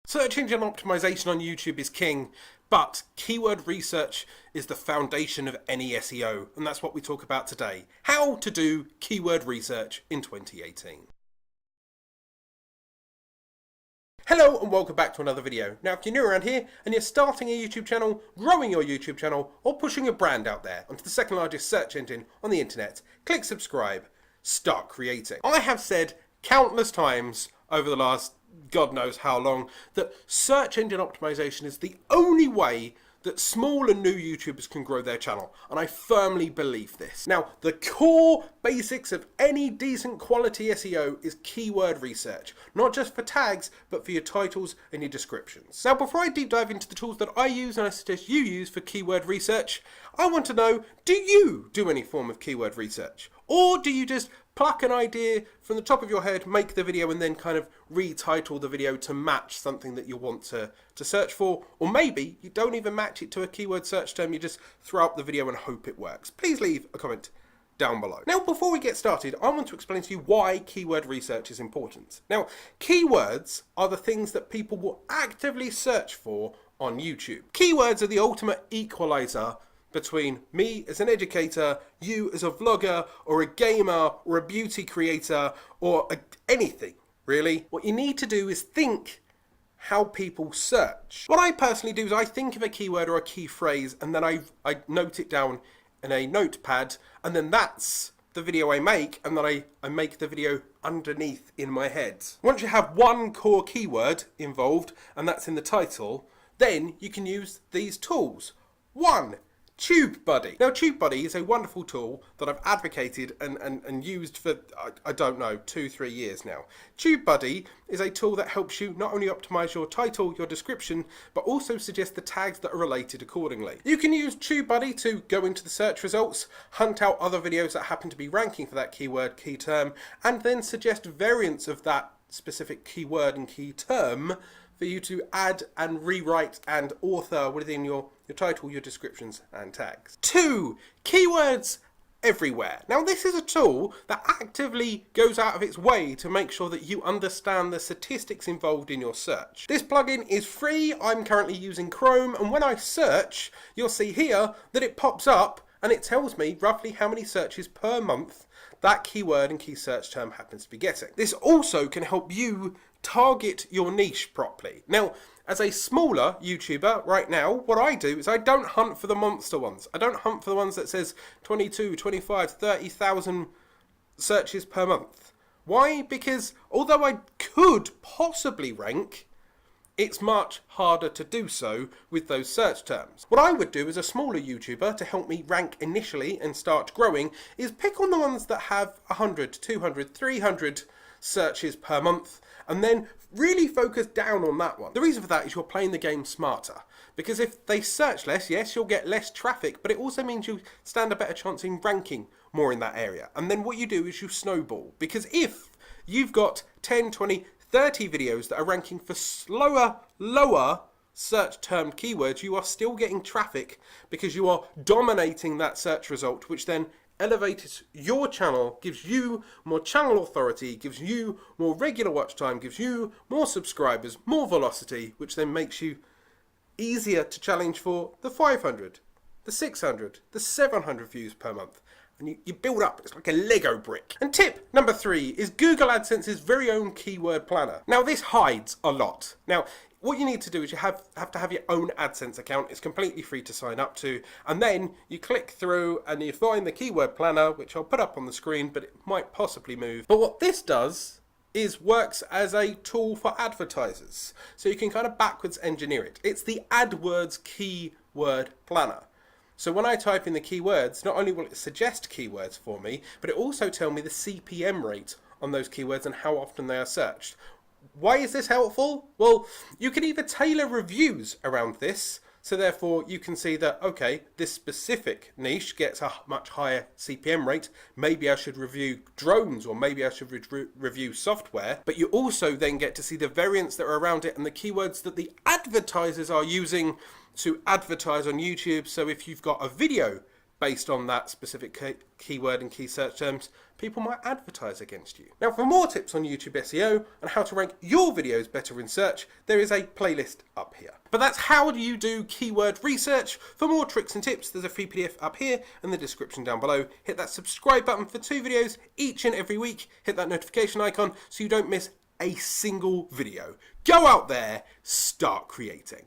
Search engine optimization on YouTube is king, but keyword research is the foundation of any SEO, and that's what we talk about today. How to do keyword research in 2018. Hello and welcome back to another video. Now if you're new around here and you're starting a YouTube channel, growing your YouTube channel, or pushing a brand out there onto the second largest search engine on the internet, click subscribe, start creating. I have said countless times over the last God knows how long that search engine optimization is the only way that small and new YouTubers can grow their channel, and I firmly believe this. Now, the core basics of any decent quality SEO is keyword research, not just for tags, but for your titles and your descriptions. Now, before I deep dive into the tools that I use and I suggest you use for keyword research, I want to know, do you do any form of keyword research? Or do you just pluck an idea from the top of your head, make the video, and then kind of retitle the video to match something that you want to search for? Or maybe you don't even match it to a keyword search term, you just throw up the video and hope it works. Please leave a comment down below. Now, before we get started, I want to explain to you why keyword research is important. Now, keywords are the things that people will actively search for on YouTube. Keywords are the ultimate equalizer between me as an educator, you as a vlogger, or a gamer, or a beauty creator, or anything, really. What you need to do is think how people search. What I personally do is I think of a keyword or a key phrase, and then I note it down in a notepad, and then that's the video I make, and then I make the video underneath in my head. Once you have one core keyword involved, and that's in the title, then you can use these tools. 1. TubeBuddy. Now, TubeBuddy is a wonderful tool that I've advocated and used for, I don't know, 2-3 years now. TubeBuddy is a tool that helps you not only optimize your title, your description, but also suggest the tags that are related accordingly. You can use TubeBuddy to go into the search results, hunt out other videos that happen to be ranking for that keyword, key term, and then suggest variants of that specific keyword and key term for you to add and rewrite and author within your title, your descriptions and tags. 2. Keywords everywhere. Now, this is a tool that actively goes out of its way to make sure that you understand the statistics involved in your search. This plugin is free. I'm currently using Chrome, and when I search, you'll see here that it pops up and it tells me roughly how many searches per month that keyword and key search term happens to be getting. This also can help you target your niche properly. Now, as a smaller YouTuber right now, what I do is I don't hunt for the monster ones. I don't hunt for the ones that says 22, 25, 30,000 searches per month. Why? Because although I could possibly rank, it's much harder to do so with those search terms. What I would do as a smaller YouTuber to help me rank initially and start growing is pick on the ones that have 100, 200, 300 searches per month, and then really focus down on that one. The reason for that is you're playing the game smarter, because if they search less, yes, you'll get less traffic, but it also means you stand a better chance in ranking more in that area. And then what you do is you snowball, because if you've got 10, 20, 30 videos that are ranking for slower, lower search term keywords, you are still getting traffic because you are dominating that search result, which then elevates your channel, gives you more channel authority, gives you more regular watch time, gives you more subscribers, more velocity, which then makes you easier to challenge for the 500, the 600, the 700 views per month. And you build up, it's like a Lego brick. And tip number 3 is Google AdSense's very own keyword planner. Now, this hides a lot. Now, what you need to do is you have to have your own AdSense account. It's completely free to sign up to. And then you click through and you find the keyword planner, which I'll put up on the screen, but it might possibly move. But what this does is works as a tool for advertisers. So you can kind of backwards engineer it. It's the AdWords keyword planner. So when I type in the keywords, not only will it suggest keywords for me, but it also tells me the CPM rate on those keywords and how often they are searched. Why is this helpful? Well, you can either tailor reviews around this, so therefore you can see that, okay, this specific niche gets a much higher CPM rate. Maybe I should review drones, or maybe I should review software. But you also then get to see the variants that are around it and the keywords that the advertisers are using to advertise on YouTube. So if you've got a video based on that specific keyword and key search terms, people might advertise against you. Now, for more tips on YouTube SEO and how to rank your videos better in search, there is a playlist up here. But that's how do you do keyword research. For more tricks and tips, there's a free PDF up here in the description down below. Hit that subscribe button for 2 videos each and every week. Hit that notification icon so you don't miss a single video. Go out there, start creating.